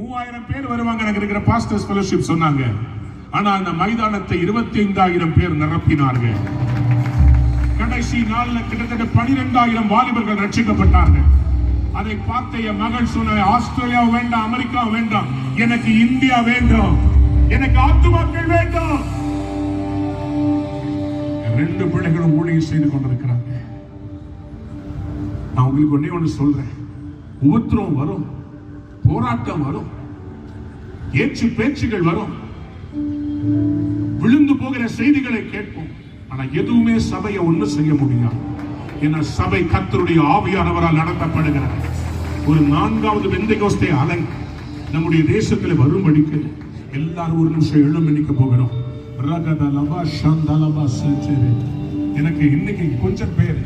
3000 பேர் வருவாங்க எனக்கு இருக்கிற பாஸ்டர்ஸ் ஃபெலோஷிப் சொன்னாங்க. ஆனா அந்த மைதானத்தை 25,000 பேர் நிரப்பினார்கள். கடைசி நாள்ல கிட்டத்தட்ட 12,000 வாலிபர்கள் ரட்சிக்கப்பட்டார்கள். அதை பார்த்த என் மகள் சொன்ன, ஆஸ்திரேலியா வேண்டாம், அமெரிக்கா வேண்டாம், எனக்கு இந்தியா வேண்டும், எனக்கு ஆத்துமாக்கள் வேண்டும். 2 பிள்ளைகளும் ஊழியம் செய்து கொண்டிருக்கிறாங்க. நான் உங்களுக்கு ஒண்ணே ஒண்ணு சொல்றேன், உபத்திரம் வரும், போராட்டம் வரும், ஏச்சு பேச்சுகள் வரும், விழுந்து போகிற செய்திகளை கேட்போம். ஆனா எதுவுமே சபையை ஒண்ணு செய்ய முடியாது. ஏன்னா சபை கர்த்தருடைய ஆவியானவரால் நடத்தப்படுகிறது. ஒரு 4வது பெந்தெகோஸ்தே அலை நம்முடைய தேசத்தில் வரும்படிக்கு எல்லாரும் ஒரு நிமிஷம் எழும்பி நிற்க போகிறோம். எனக்கு இன்னைக்கு கொஞ்சம் பேர்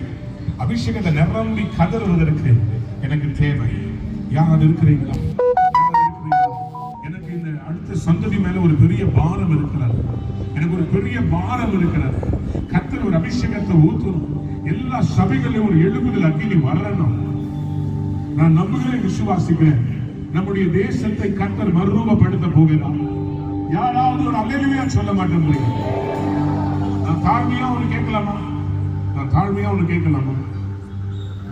அபிஷேகத்தை நிரம்பி கதறுவதற்கு எனக்கு தேவை. யாராவது இருக்கிறீங்களா? எனக்கு இந்த அடுத்த சந்ததி மேல ஒரு பெரிய பாரம் இருக்கிறது. எனக்கு ஒரு பெரிய பாரம் இருக்கிறது. கர்த்தர் ஒரு அபிஷேகத்தை ஊற்றணும். எல்லா சபைகளிலும் ஒரு எழுப்புதல் அக்கினி வரணும். நான் நம்புகிறேன், விசுவாசிக்கிறேன். நம்முடைய தேசத்தை கர்த்தர் மறுரூபப்படுத்த போகிறார். யாராவது ஒரு அல்லேலூயா சொல்ல மாட்டேன். நான் தாழ்மையா ஒன்று கேட்கலாமா?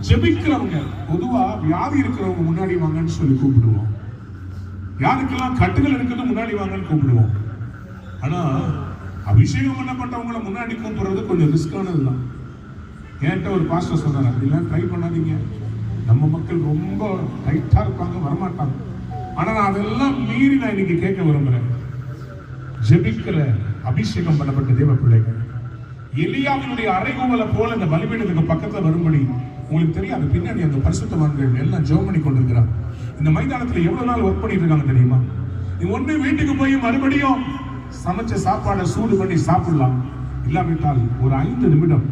ஜெபிக்கிறவங்க பொதுவா வியாதி இருக்கிறவங்க முன்னாடி வாங்கன்னு சொல்லி கூப்பிடுவோம். யாருக்கெல்லாம் கட்டுகள் இருக்கிறது முன்னாடி வாங்கன்னு கூப்பிடுவோம். ஆனா அபிஷேகம் பண்ணப்பட்டவங்களை முன்னாடி கூப்பிடுறது கொஞ்சம் ரிஸ்கானதுதான். என்கிட்ட ஒரு பாஸ்டர் சொன்னார், அப்படிலாம் ட்ரை பண்ணாதீங்க, நம்ம மக்கள் ரொம்ப டைட்டா இருப்பாங்க, வரமாட்டாங்க. ஆனா நான் அதெல்லாம் மீறி நான் இன்னைக்கு கேட்க விரும்புறேன். ஜெபிக்கிற அபிஷேகம் பண்ணப்பட்ட தேவ பிள்ளைகள் எலியாவினுடைய அறைகூவலை போல இந்த பலிபீடத்துக்கு பக்கத்துல வரும்படி உங்களுக்கு தெரியும். அது பின்னாடி அந்த பரிசுத்தவான்கள் எல்லாம் ஜெபம் பண்ணி கொண்டிருக்கிறாங்க. இந்த மைதானத்துல எவ்வளவு நாள் ஒர்க் பண்ணிட்டு இருக்காங்க தெரியுமா? நீ ஒண்ணு வீட்டுக்கு போய் மறுபடியும் சமைச்ச சாப்பாடை சூடு பண்ணி சாப்பிடலாம். இல்லாவிட்டால் ஒரு 5 நிமிடம்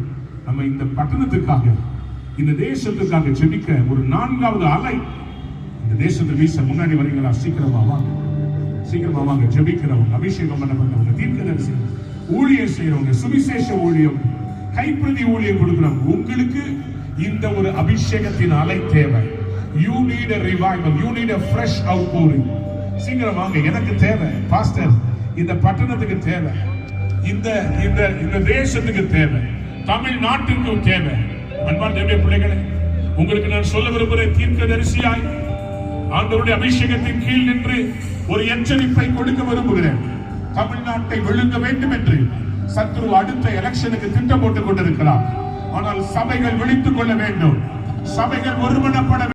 நம்ம இந்த பட்டணத்துக்காக, இந்த தேசத்துக்காக ஜெபிக்க ஒரு 4வது அலை இந்த தேசத்தை வீச முன்னாடி வரீங்களா? சீக்கிரமா வாங்க. ஜெபிக்கிறவங்க, அபிஷேகம் பண்ணப்பட்டவங்க, தீர்க்கதரிசி, ஊழியம் செய்யறவங்க, சுவிசேஷ ஊழியம், கைப்பிரதி ஊழியம் கொடுக்கிறவங்க, உங்களுக்கு இந்த ஒரு அபிஷேகத்தின் அலை தேவை. You need a revival. You need a fresh outpouring. சீக்கிரம் வாங்க. எனக்கு தேவை பாஸ்டர், இந்த பட்டணத்துக்கு தேவை, இந்த தேசத்துக்கு தேவை, தமிழ்நாட்டிற்கு தேவை. அன்பான தேவனுடைய பிள்ளைகளே, உங்களுக்கு நான் சொல்ல விரும்புகிறேன், தீர்க்கதரிசியாய் ஆண்டவருடைய அபிஷேகத்தின் கீழ் நின்று ஒரு எச்சரிப்பை கொடுக்க விரும்புகிறேன். தமிழ்நாட்டை விழுங்க வேண்டும் என்று சத்ரு அடுத்த எலெக்ஷனுக்கு திட்டம் போட்டுக் கொண்டிருக்கிறார். ஆனால் சபைகள் விழித்துக் கொள்ள வேண்டும். சபைகள் ஒருமனப்பட